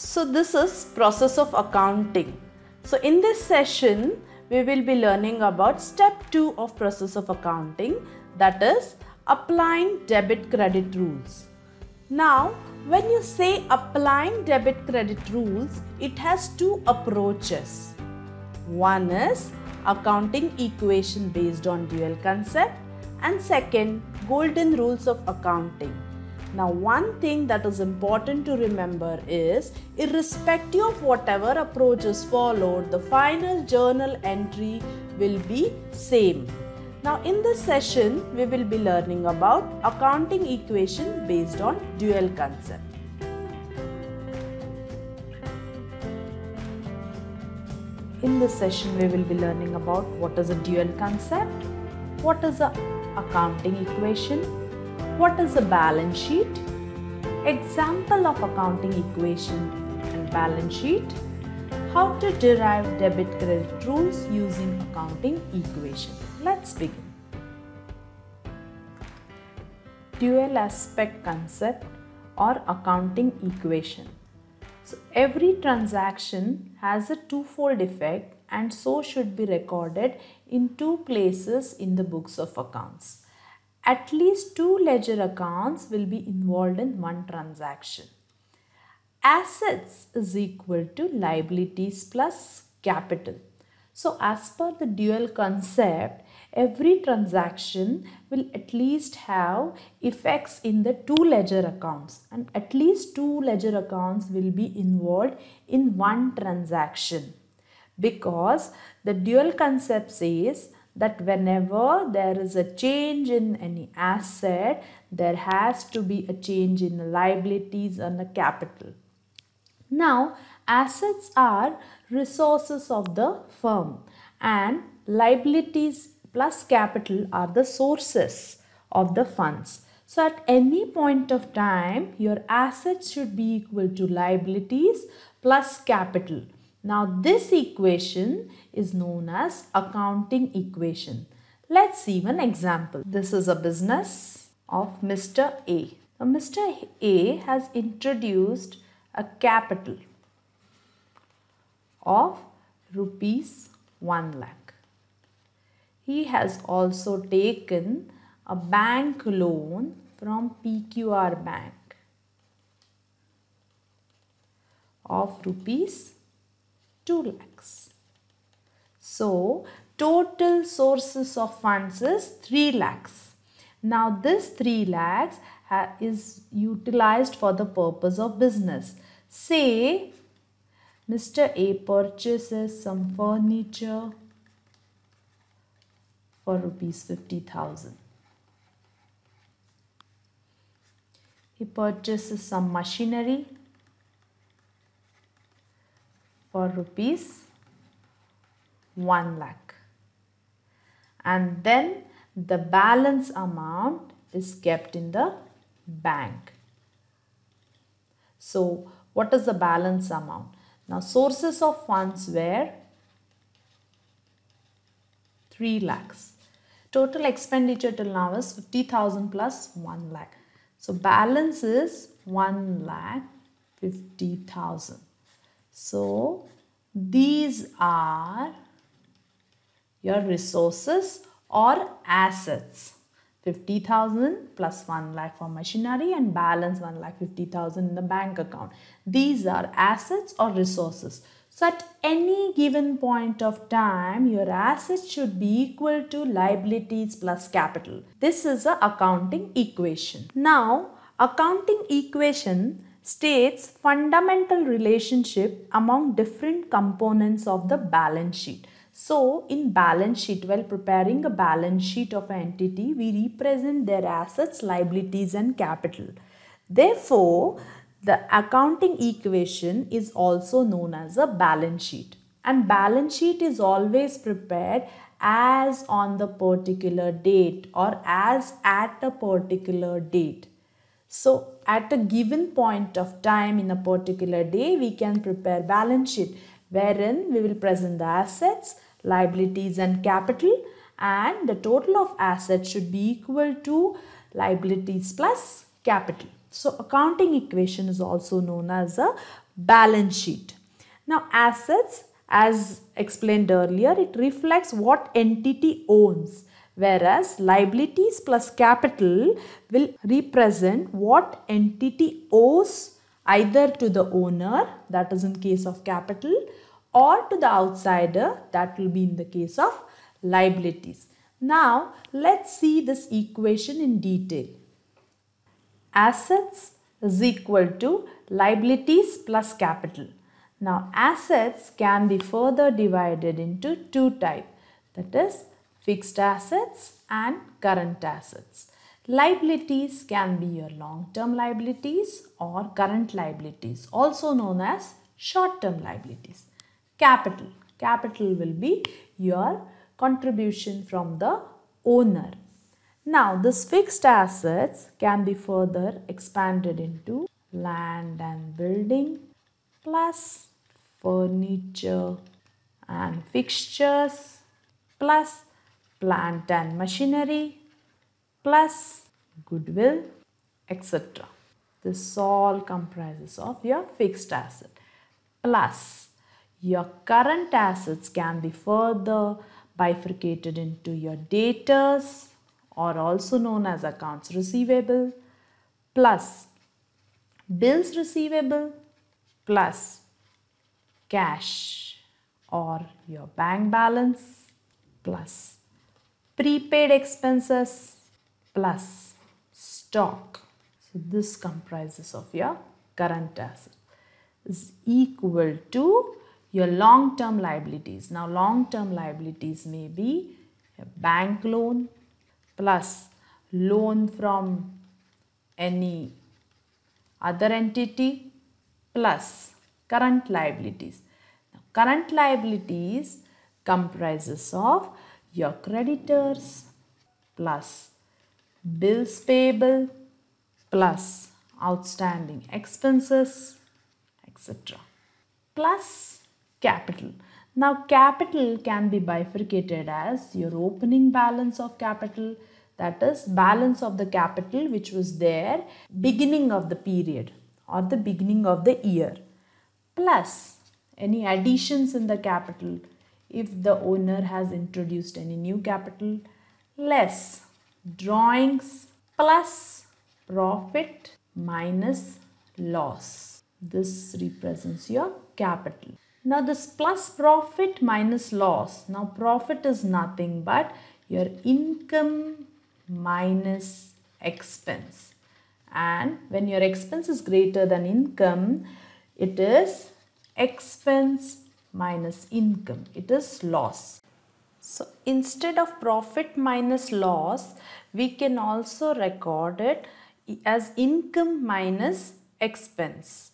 So this is process of accounting. So in this session, we will be learning about step 2 of process of accounting, that is applying debit credit rules. Now, when you say applying debit credit rules, it has two approaches. One is accounting equation based on dual concept, and second, golden rules of accounting. Now, one thing that is important to remember is, irrespective of whatever approach is followed, the final journal entry will be same. Now, in this session, we will be learning about accounting equation based on dual concept. In this session, we will be learning about what is a dual concept, what is a accounting equation, what is a balance sheet, example of accounting equation and balance sheet, how to derive debit credit rules using accounting equation. Let's begin. Dual aspect concept or accounting equation. So every transaction has a twofold effect and so should be recorded in two places in the books of accounts. At least two ledger accounts will be involved in one transaction. Assets is equal to liabilities plus capital. So as per the dual concept, every transaction will at least have effects in the two ledger accounts, and at least two ledger accounts will be involved in one transaction, because the dual concept says that whenever there is a change in any asset, there has to be a change in the liabilities and the capital. Now, assets are resources of the firm and liabilities plus capital are the sources of the funds. So, at any point of time, your assets should be equal to liabilities plus capital. Now, this equation is known as accounting equation. Let's see one example. This is a business of Mr. A. Now, Mr. A has introduced a capital of rupees 1 lakh. He has also taken a bank loan from PQR Bank of rupees 2 lakhs. So, total sources of funds is 3 lakhs. Now, this 3 lakhs is utilized for the purpose of business. Say, Mr. A purchases some furniture for rupees 50,000. He purchases some machinery for rupees 1 lakh. And then the balance amount is kept in the bank. So, what is the balance amount? Now, sources of funds were 3 lakhs. Total expenditure till now is 50,000 plus 1 lakh. So, balance is 1 lakh 50,000. So, these are your resources or assets. 50,000 plus 1 lakh for machinery and balance 1 lakh 50,000 in the bank account. These are assets or resources. So at any given point of time, your assets should be equal to liabilities plus capital. This is an accounting equation. Now, accounting equation states fundamental relationship among different components of the balance sheet. So, in balance sheet, while preparing a balance sheet of an entity, we represent their assets, liabilities and capital. Therefore, the accounting equation is also known as a balance sheet. And balance sheet is always prepared as on the particular date or as at a particular date. So, at a given point of time in a particular day, we can prepare balance sheet wherein we will present the assets, liabilities and capital, and the total of assets should be equal to liabilities plus capital. So, accounting equation is also known as a balance sheet. Now assets, as explained earlier, it reflects what entity owns, whereas liabilities plus capital will represent what entity owes either to the owner, that is in case of capital, or to the outsider, that will be in the case of liabilities. Now let's see this equation in detail. Assets is equal to liabilities plus capital. Now assets can be further divided into two types, that is fixed assets and current assets. Liabilities can be your long-term liabilities or current liabilities, also known as short-term liabilities. Capital will be your contribution from the owner. Now this fixed assets can be further expanded into land and building plus furniture and fixtures plus plant and machinery plus goodwill, etc. This all comprises of your fixed asset. Plus your current assets can be further bifurcated into your debtors, or also known as accounts receivable, plus bills receivable, plus cash or your bank balance, plus prepaid expenses, plus stock. So this comprises of your current asset is equal to your long-term liabilities. Now long-term liabilities may be a bank loan plus loan from any other entity plus current liabilities. Now, current liabilities comprises of your creditors plus bills payable plus outstanding expenses, etc. plus capital. Now capital can be bifurcated as your opening balance of capital, that is balance of the capital which was there beginning of the period or the beginning of the year, plus any additions in the capital if the owner has introduced any new capital, less drawings plus profit minus loss. This represents your capital. Now this plus profit minus loss. Now profit is nothing but your income minus expense. And when your expense is greater than income, it is expense minus income. It is loss. So instead of profit minus loss, we can also record it as income minus expense.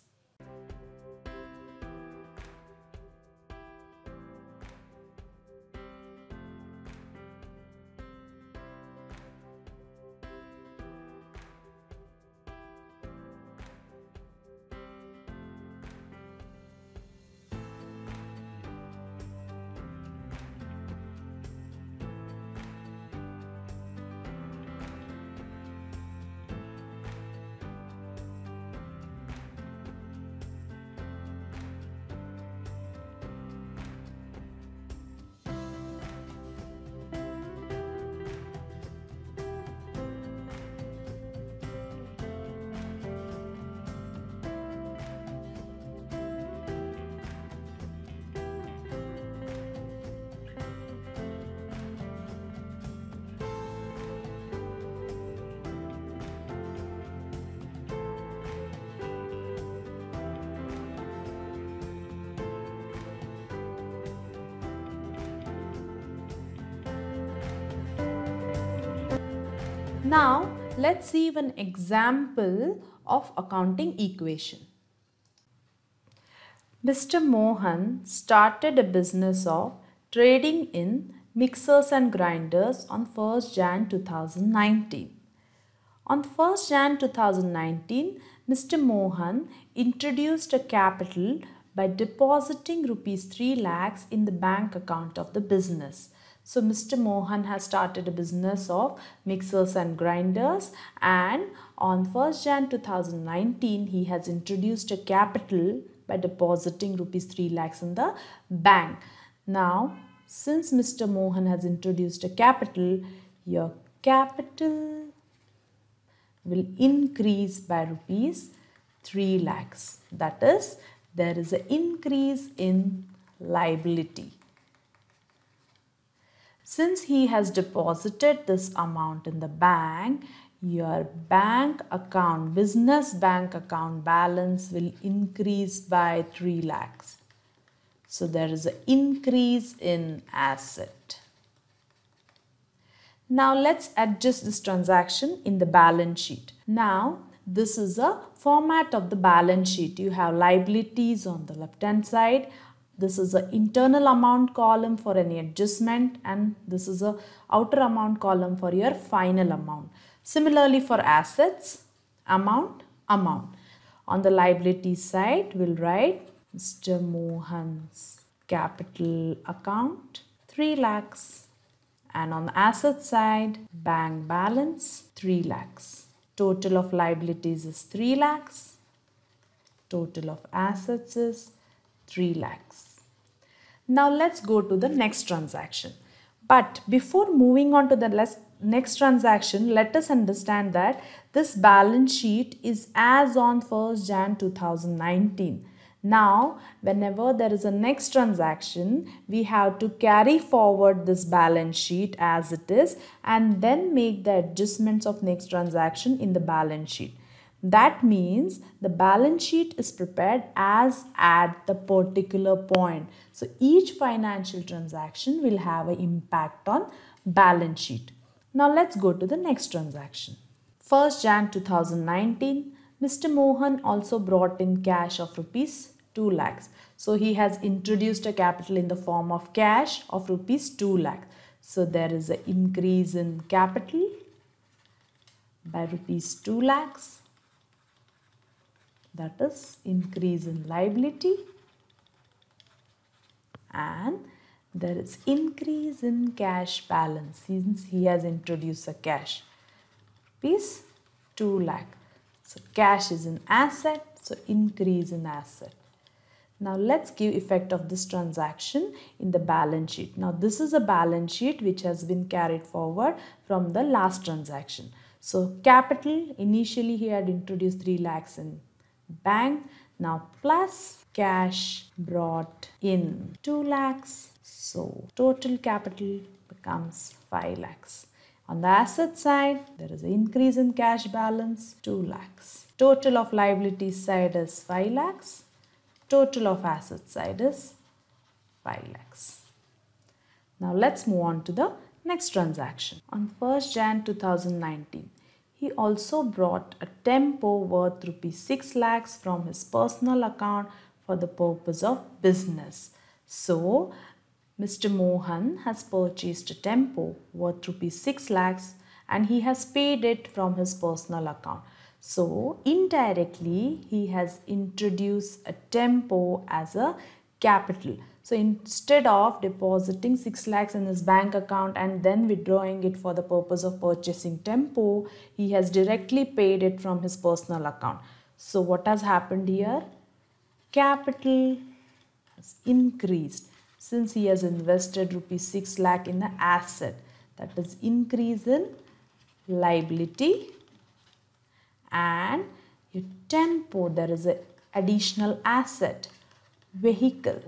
Now let's see one example of accounting equation. Mr. Mohan started a business of trading in mixers and grinders on 1st Jan 2019. On 1st Jan 2019, Mr. Mohan introduced a capital by depositing rupees 3 lakhs in the bank account of the business. So Mr. Mohan has started a business of mixers and grinders, and on 1st Jan 2019 he has introduced a capital by depositing rupees 3 lakhs in the bank. Now, since Mr. Mohan has introduced a capital, your capital will increase by rupees 3 lakhs. That is, there is an increase in liability. Since he has deposited this amount in the bank, your bank account, business bank account balance will increase by 3 lakhs. So there is an increase in asset. Now let's adjust this transaction in the balance sheet. Now this is a format of the balance sheet. You have liabilities on the left hand side. This is an internal amount column for any adjustment, and this is a outer amount column for your final amount. Similarly for assets, amount. On the liability side, we'll write Mr. Mohan's capital account 3 lakhs, and on the asset side, bank balance 3 lakhs. Total of liabilities is 3 lakhs. Total of assets is 3 lakhs. Now let's go to the next transaction. But before moving on to the next transaction, let us understand that this balance sheet is as on 1st Jan 2019. Now, whenever there is a next transaction, we have to carry forward this balance sheet as it is and then make the adjustments of next transaction in the balance sheet. That means the balance sheet is prepared as at the particular point. So each financial transaction will have an impact on balance sheet. Now let's go to the next transaction. 1st Jan 2019, Mr. Mohan also brought in cash of rupees 2 lakhs. So he has introduced a capital in the form of cash of rupees 2 lakhs. So there is an increase in capital by rupees 2 lakhs. That is increase in liability, and there is increase in cash balance since he has introduced a cash. Rupees 2 lakh. So cash is an asset, so increase in asset. Now let's give effect of this transaction in the balance sheet. Now this is a balance sheet which has been carried forward from the last transaction. So capital, initially he had introduced 3 lakhs in bank. Now plus cash brought in 2 lakhs. So total capital becomes 5 lakhs. On the asset side, there is an increase in cash balance 2 lakhs. Total of liability side is 5 lakhs. Total of asset side is 5 lakhs. Now let's move on to the next transaction. On 1st Jan 2019, he also brought a tempo worth rupees 6 lakhs from his personal account for the purpose of business. So, Mr. Mohan has purchased a tempo worth rupees 6 lakhs and he has paid it from his personal account. So, indirectly, he has introduced a tempo as a capital. So, instead of depositing 6 lakhs in his bank account and then withdrawing it for the purpose of purchasing tempo, he has directly paid it from his personal account. So, what has happened here? Capital has increased since he has invested rupees 6 lakh in an asset. That is increase in liability. And your tempo, there is an additional asset, vehicle.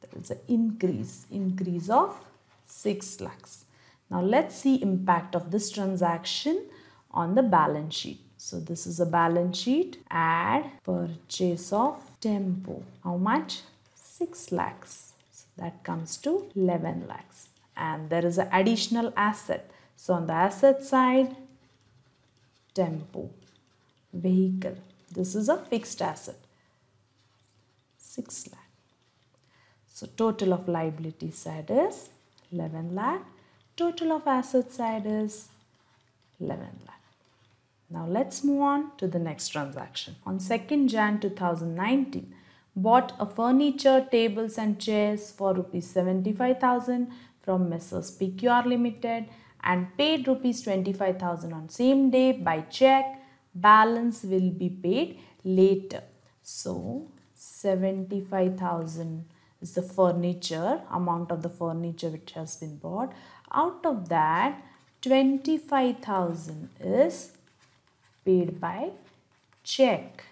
There is an increase of 6 lakhs. Now let's see impact of this transaction on the balance sheet. So this is a balance sheet. Add purchase of tempo. How much? 6 lakhs. So that comes to 11 lakhs. And there is an additional asset. So on the asset side, tempo, vehicle. This is a fixed asset, 6 lakh. So total of liability side is 11 lakh. Total of asset side is 11 lakh. Now let's move on to the next transaction. On 2nd Jan 2019, bought a furniture, tables and chairs for rupees 75,000 from Messrs. PQR Limited and paid rupees 25,000 on same day by check. Balance will be paid later. So 75,000 is the furniture, amount of the furniture which has been bought. Out of that, 25,000 is paid by check,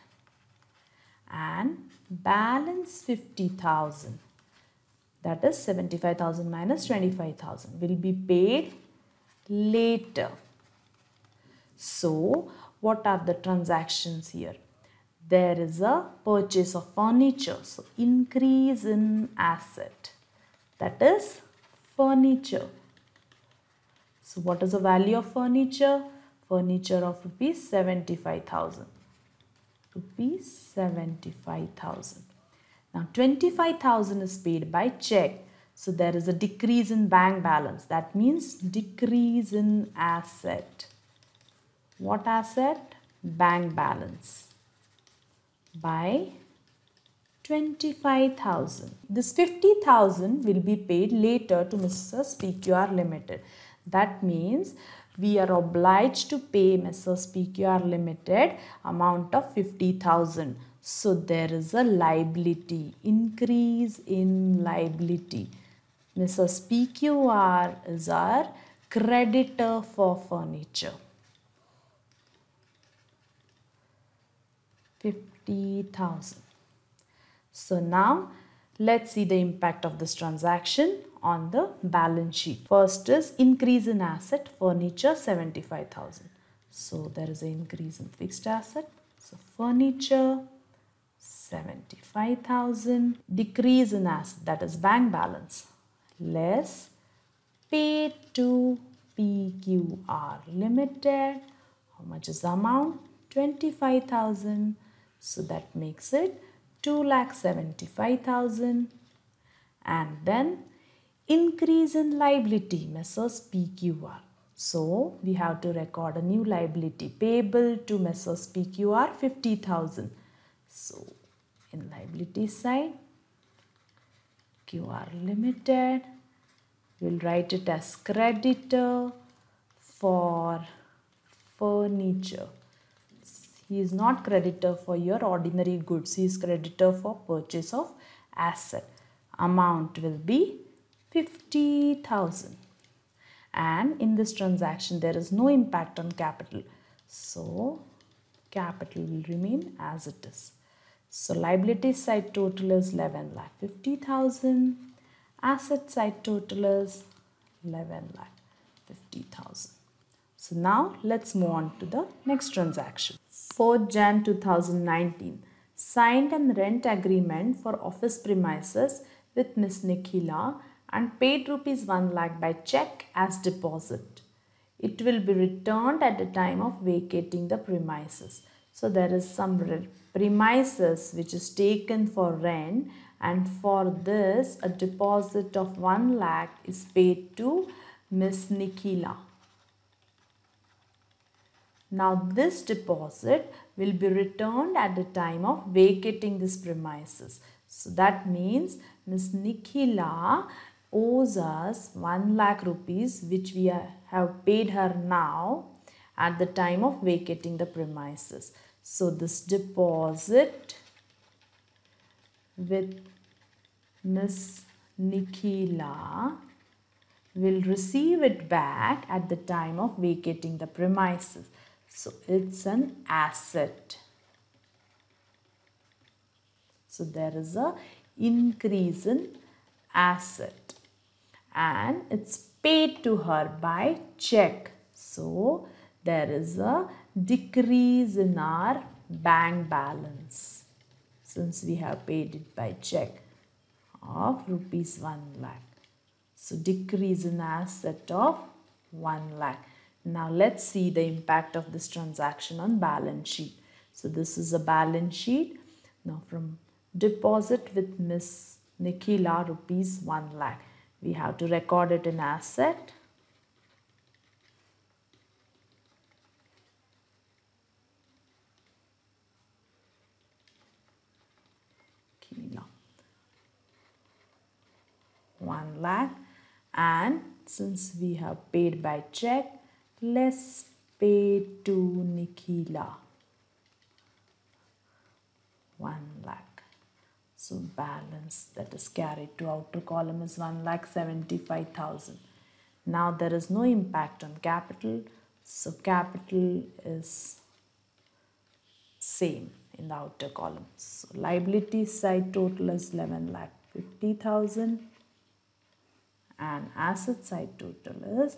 and balance 50,000, that is 75,000 minus 25,000, will be paid later. So what are the transactions here? There is a purchase of furniture, so increase in asset, that is furniture. So what is the value of furniture? Furniture of rupees 75,000. Rupees 75,000. Now 25,000 is paid by check. So there is a decrease in bank balance. That means decrease in asset. What asset? Bank balance. By 25,000. This 50,000 will be paid later to Mrs. PQR Limited. That means we are obliged to pay Mrs. PQR Limited amount of 50,000. So there is a liability, increase in liability. Mrs. PQR is our creditor for furniture. 50,000. So now let's see the impact of this transaction on the balance sheet. First is increase in asset, furniture 75,000. So there is an increase in fixed asset. So furniture 75,000. Decrease in asset, that is bank balance, less paid to PQR Limited. How much is the amount? 25,000. So that makes it 2,75,000. And then increase in liability, Messrs. PQR. So we have to record a new liability payable to Messrs. PQR 50,000. So in liability side, QR Limited, we'll write it as creditor for furniture. He is not creditor for your ordinary goods. He is creditor for purchase of asset. Amount will be 50,000. And in this transaction, there is no impact on capital. So capital will remain as it is. So liability side total is 11,50,000. Asset side total is 11,50,000. So now let's move on to the next transaction. 4th Jan 2019. Signed an rent agreement for office premises with Miss Nikhila and paid rupees 1 lakh by check as deposit. It will be returned at the time of vacating the premises. So there is some premises which is taken for rent, and for this a deposit of 1 lakh is paid to Miss Nikhila. Now this deposit will be returned at the time of vacating this premises. So that means Miss Nikhila owes us 1 lakh rupees which we have paid her now at the time of vacating the premises. So this deposit with Miss Nikhila will receive it back at the time of vacating the premises. So it's an asset. So there is a increase in asset and it's paid to her by check. So there is a decrease in our bank balance since we have paid it by check of rupees 1 lakh. So decrease in asset of 1 lakh. Now let's see the impact of this transaction on balance sheet. So this is a balance sheet. Now from deposit with Miss Nikhila rupees 1 lakh. We have to record it in asset. Nikhila. 1 lakh, and since we have paid by check, less paid to Nikhila 1 lakh. So balance that is carried to outer column is 1,75,000. Now there is no impact on capital. So capital is same in the outer column. So liability side total is 11,50,000 and asset side total is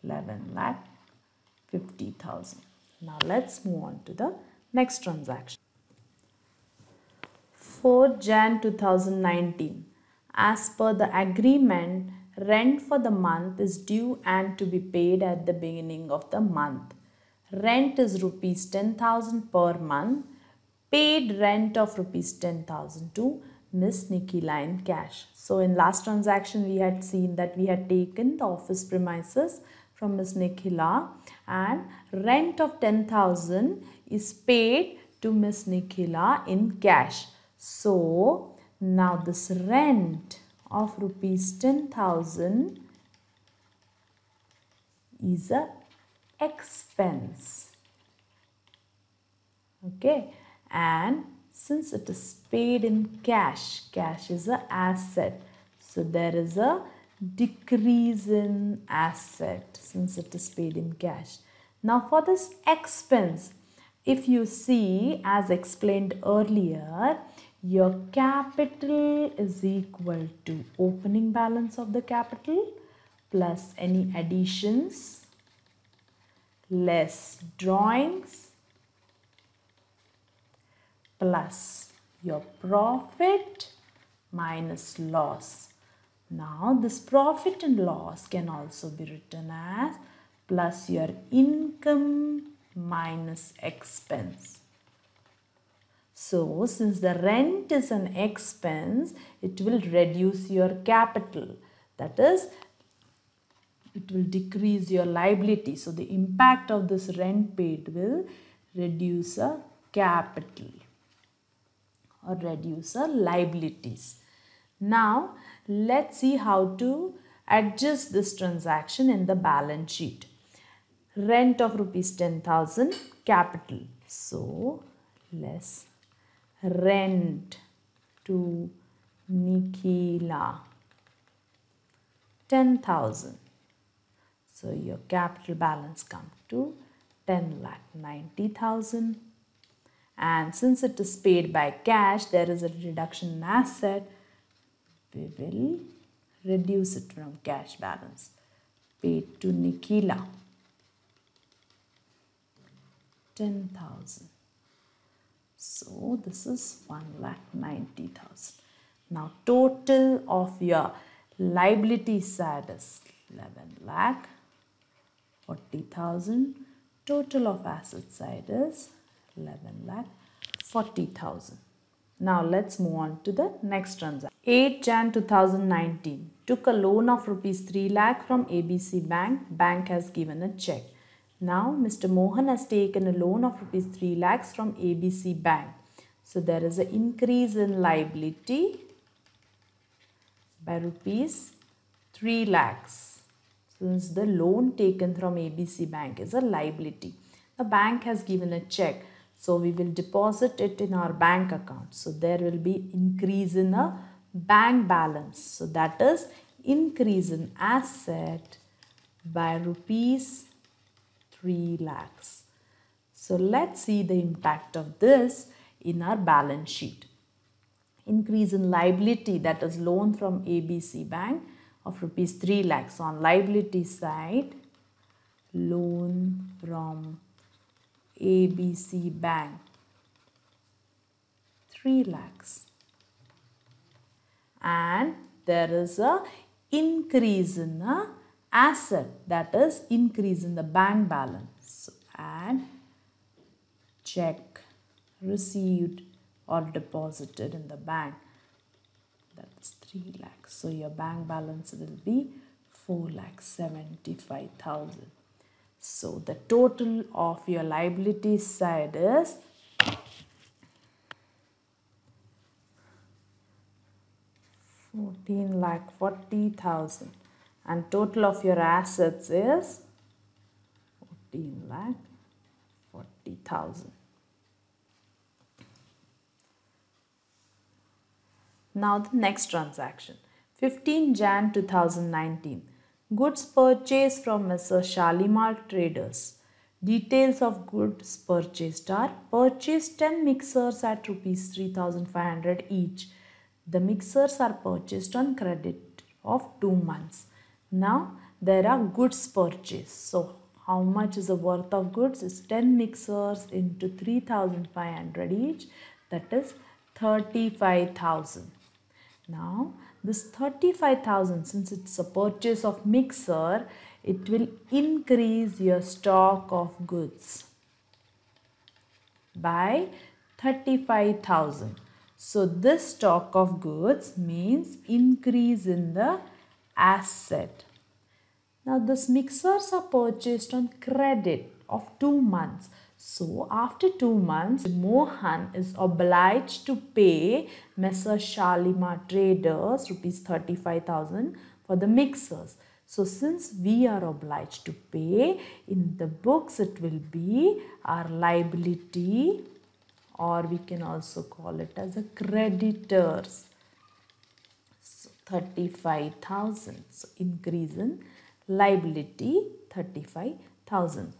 11,50,000. Now let's move on to the next transaction. 4 Jan 2019. As per the agreement, rent for the month is due and to be paid at the beginning of the month. Rent is rupees 10,000 per month. Paid rent of rupees 10,000 to Miss Nikhila in cash. So in last transaction we had seen that we had taken the office premises from Miss Nikhila and rent of 10,000 is paid to Miss Nikhila in cash. So now this rent of rupees 10,000 is a expense. Okay, and since it is paid in cash, cash is a asset. So there is a decrease in asset since it is paid in cash. Now for this expense, if you see as explained earlier, your capital is equal to opening balance of the capital plus any additions less drawings plus your profit minus loss. Now this profit and loss can also be written as plus your income minus expense. So since the rent is an expense, it will reduce your capital. That is, it will decrease your liability. So the impact of this rent paid will reduce a capital or reduce a liabilities. Now let's see how to adjust this transaction in the balance sheet. Rent of rupees 10,000 capital. So less rent to Nikhila 10,000. So your capital balance comes to 10,90,000. And since it is paid by cash, there is a reduction in asset. We will reduce it from cash balance. Paid to Nikhila 10,000. So this is 1,90,000. Now total of your liability side is 11,40,000. Total of asset side is 11,40,000. Now let's move on to the next transaction. 8 Jan 2019. Took a loan of rupees 3 lakh from ABC Bank. Bank has given a check. Now Mr. Mohan has taken a loan of rupees 3 lakhs from ABC Bank. So there is an increase in liability by rupees 3 lakhs. Since the loan taken from ABC Bank is a liability. The bank has given a check. So we will deposit it in our bank account. So there will be increase in a bank balance. So that is increase in asset by rupees 3 lakhs. So let's see the impact of this in our balance sheet. Increase in liability, that is loan from ABC Bank of rupees 3 lakhs. On liability side, loan from ABC Bank 3 lakhs. And there is a increase in the asset, that is increase in the bank balance. And check received or deposited in the bank, that is 3 lakhs. So your bank balance will be 4,75,000. So the total of your liability side is 14,40,000 and total of your assets is 14,40,000. Now the next transaction. 15 Jan 2019. Goods purchased from Mr. Shalimar Traders. Details of goods purchased are: purchased 10 mixers at rupees 3,500 each. The mixers are purchased on credit of 2 months. Now there are goods purchased. So how much is the worth of goods? Is 10 mixers into 3,500 each, that is 35,000. Now this 35,000, since it's a purchase of mixer, it will increase your stock of goods by 35,000. So this stock of goods means increase in the asset. Now this mixers are purchased on credit of 2 months. So after 2 months, Mohan is obliged to pay Messrs. Shalimar Traders rupees 35,000 for the mixers. So since we are obliged to pay, in the books it will be our liability, or we can also call it as a creditors. So 35,000. So increase in liability 35,000.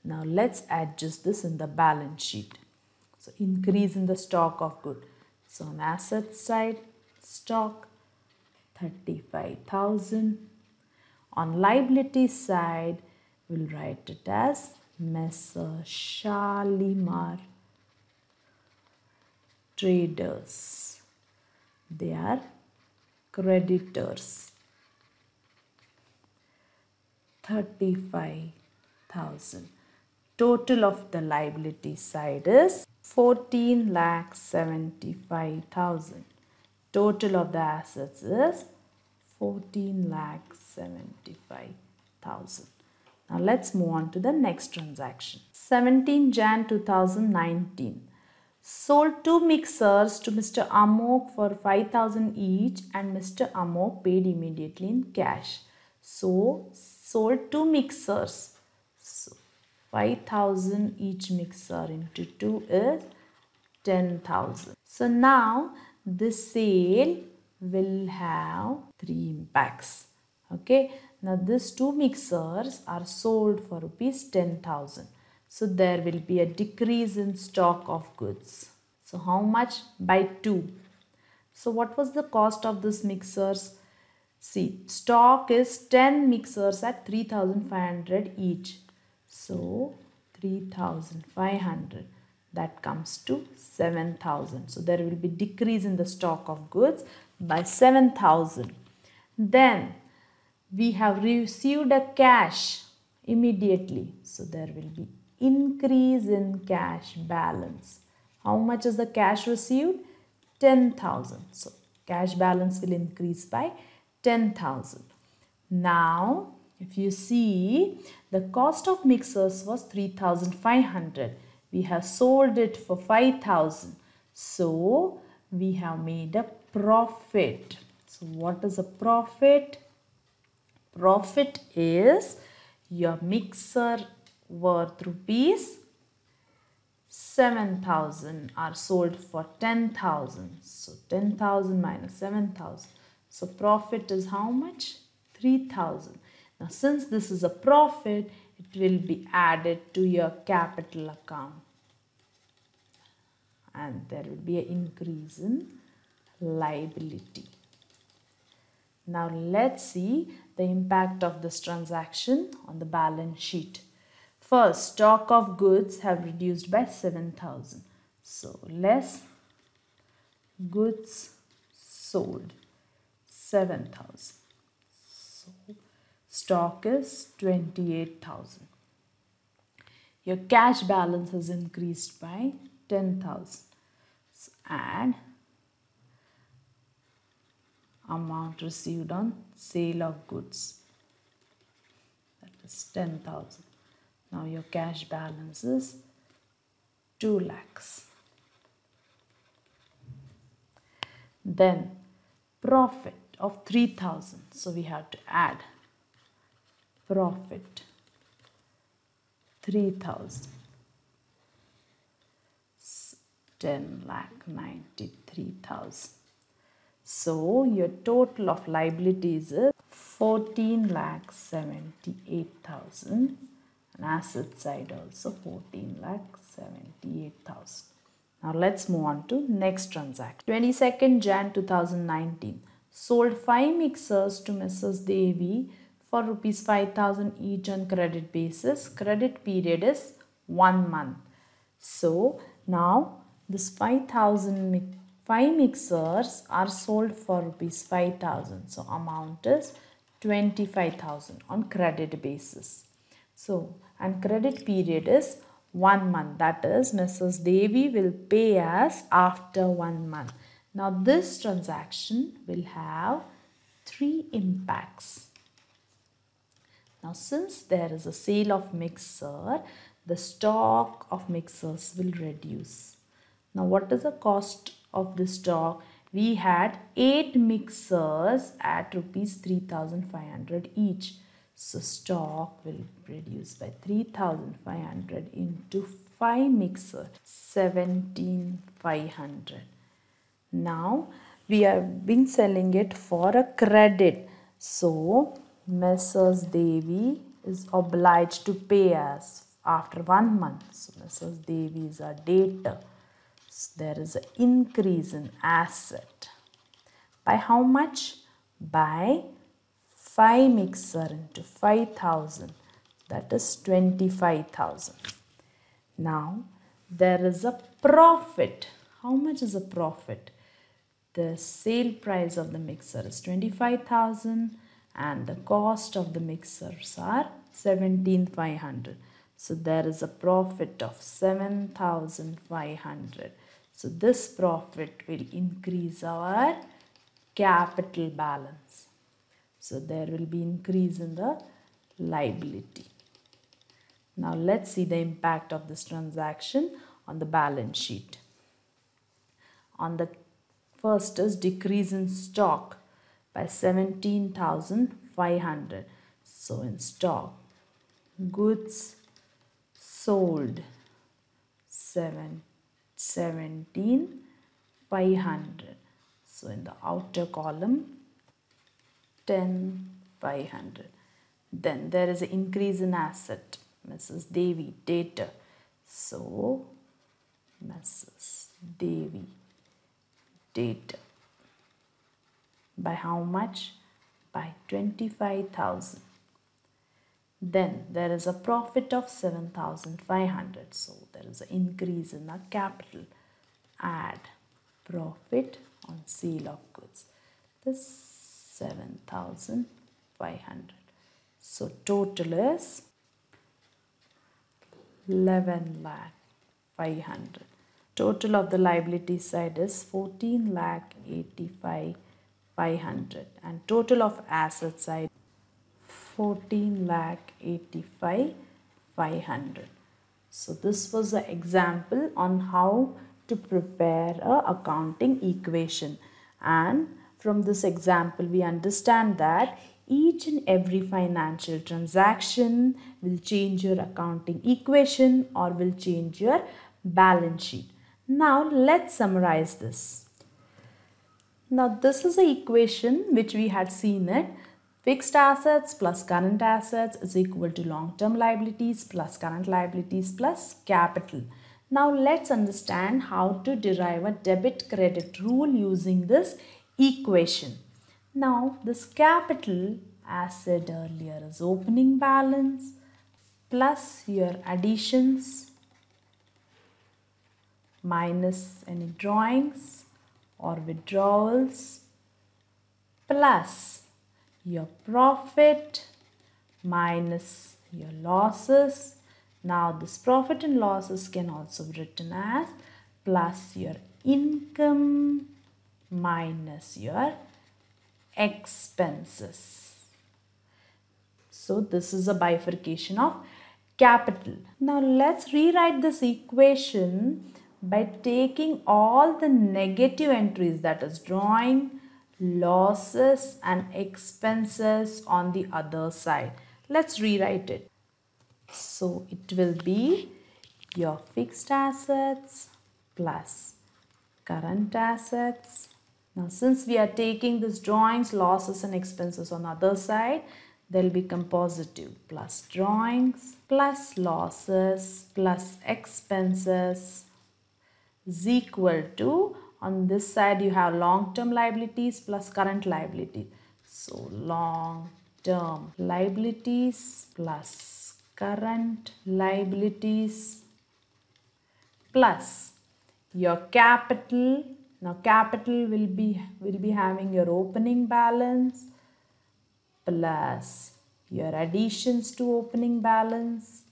Now let's adjust this in the balance sheet. So increase in the stock of good. So on asset side, stock 35,000. On liability side, we'll write it as Messrs. Shalimar Traders. They are creditors. 35,000. Total of the liability side is 14,75,000. Total of the assets is 14,75,000. Now let's move on to the next transaction. 17 Jan 2019. Sold 2 mixers to Mr. Amok for 5,000 each, and Mr. Amok paid immediately in cash. So sold 2 mixers. So 5,000 each mixer into 2 is 10,000. So now this sale will have 3 impacts. Okay. Now these 2 mixers are sold for rupees 10,000. So there will be a decrease in stock of goods. So how much? By 2. So what was the cost of this mixers? See, stock is 10 mixers at 3,500 each. So 3,500. That comes to 7,000. So there will be decrease in the stock of goods by 7,000. Then we have received a cash immediately. So there will be increase in cash balance. How much is the cash received? 10,000. So cash balance will increase by 10,000. Now if you see, the cost of mixers was 3,500. We have sold it for 5,000. So we have made a profit. So what is a profit? Profit is your mixer worth rupees 7,000 are sold for 10,000. So 10,000 minus 7,000. So profit is how much? 3,000. Now since this is a profit, it will be added to your capital account. And there will be an increase in liability. Now let's see the impact of this transaction on the balance sheet. First, stock of goods have reduced by 7,000. So less goods sold, 7,000. So stock is 28,000. Your cash balance has increased by 10,000. So add amount received on sale of goods, that is 10,000. Now your cash balance is 2 lakhs. Then profit of 3,000. So we have to add profit 3,000. 10,93,000. So your total of liabilities is 14,78,000, and asset side also 14,78,000. Now let's move on to next transaction. 22nd Jan 2019. Sold 5 mixers to Messrs. Devi for rupees 5,000 each on credit basis. Credit period is 1 month. So now this 5 mixers are sold for rupees 5,000. So amount is 25,000 on credit basis. So and credit period is 1 month. That is Mrs. Devi will pay us after 1 month. Now this transaction will have 3 impacts. Now since there is a sale of mixer, the stock of mixers will reduce. Now what is the cost of the stock? We had 8 mixers at rupees 3,500 each. So stock will reduce by 3,500 into 5 mixer, 17,500. Now we have been selling it for a credit. So Messrs. Devi is obliged to pay us after 1 month. So Messrs. Devi is our debtor. So there is an increase in asset. By how much? By 5 mixer into 5,000. That is 25,000. Now there is a profit. How much is a profit? The sale price of the mixer is 25,000 and the cost of the mixers are 17,500. So there is a profit of 7,500. So this profit will increase our capital balance. So there will be increase in the liability. Now let's see the impact of this transaction on the balance sheet. On the first is decrease in stock by 17,500. So in stock, goods sold 17,500. So in the outer column 10,500. Then there is an increase in asset. Mrs. Devi, debtor. So Mrs. Devi, debtor. By how much? By 25,000. Then there is a profit of 7,500. So there is an increase in the capital. Add profit on sale of goods. This 7,500. So total is 11,500,000. Total of the liability side is 14,85,500 and total of asset side 14,85,500. So this was the example on how to prepare a accounting equation, and from this example we understand that each and every financial transaction will change your accounting equation or will change your balance sheet. Now let's summarize this. Now this is the equation which we had seen it. Fixed assets plus current assets is equal to long-term liabilities plus current liabilities plus capital. Now let's understand how to derive a debit credit rule using this equation. Now this capital, as said earlier, is opening balance plus your additions minus any drawings or withdrawals plus your profit minus your losses. Now this profit and losses can also be written as plus your income minus your expenses. So this is a bifurcation of capital. Now let's rewrite this equation by taking all the negative entries, that is drawing, losses and expenses on the other side. Let's rewrite it. So it will be your fixed assets plus current assets Now since we are taking this drawings, losses and expenses on the other side, they'll become positive. Plus drawings plus losses plus expenses is equal to, on this side you have long-term liabilities plus current liability. So long-term liabilities plus current liabilities plus your capital. Now capital will be having your opening balance plus your additions to opening balance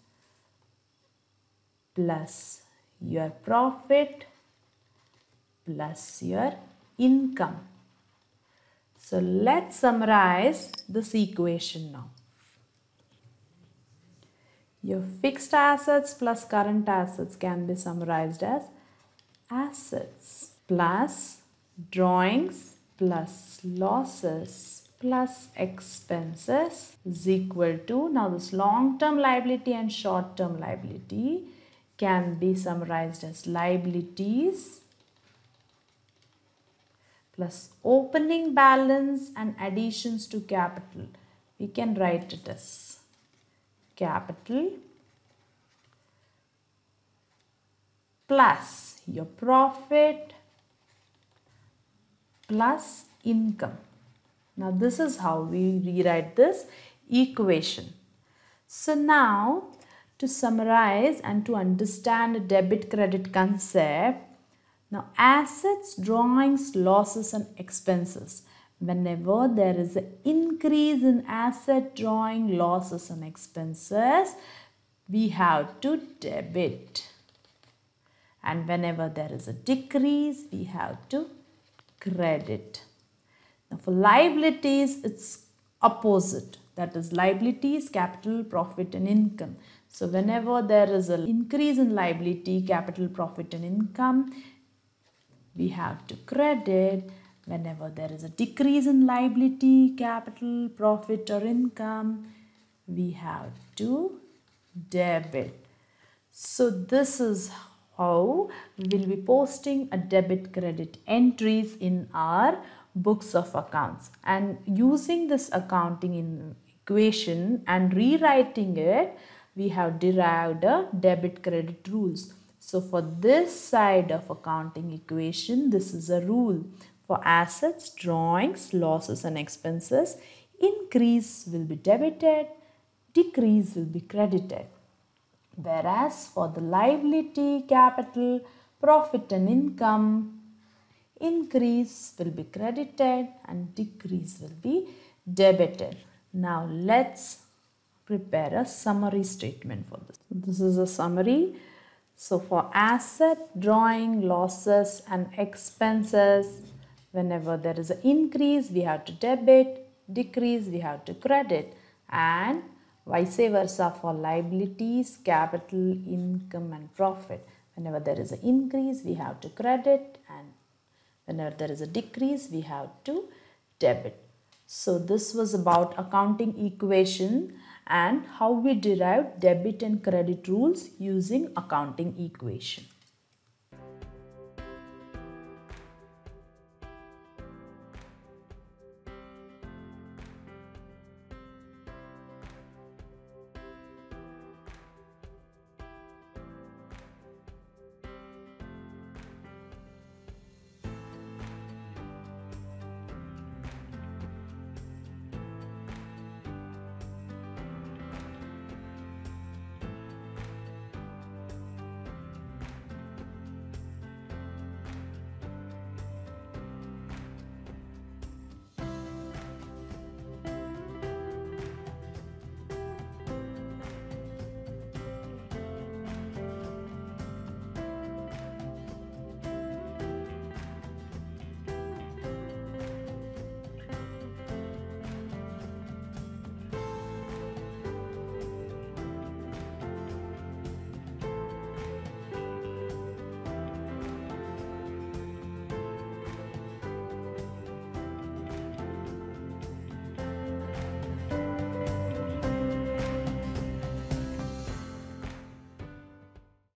plus your profit plus your income. So let's summarize this equation now. Your fixed assets plus current assets can be summarized as assets plus drawings plus losses plus expenses is equal to, now this long-term liability and short-term liability can be summarized as liabilities plus opening balance and additions to capital. We can write it as capital plus your profit plus income. Now this is how we rewrite this equation. So now to summarize and to understand a debit credit concept, now assets, drawings, losses and expenses. Whenever there is an increase in asset, drawing, losses and expenses, we have to debit. And whenever there is a decrease, we have to credit. Now for liabilities, it's opposite. That is liabilities, capital, profit and income. So whenever there is an increase in liability, capital, profit and income, we have to credit. Whenever there is a decrease in liability, capital, profit or income, we have to debit. So this is how we will be posting a debit credit entries in our books of accounts, and using this accounting equation and rewriting it, we have derived a debit credit rules. So for this side of accounting equation, this is a rule. For assets, drawings, losses and expenses, increase will be debited, decrease will be credited. Whereas for the liability, capital, profit and income, increase will be credited and decrease will be debited. Now let's prepare a summary statement for this. This is a summary. So for asset, drawing, losses and expenses, whenever there is an increase, we have to debit, decrease, we have to credit, and vice versa for liabilities, capital, income and profit. Whenever there is an increase, we have to credit, and whenever there is a decrease, we have to debit. So this was about accounting equation and how we derive debit and credit rules using accounting equation.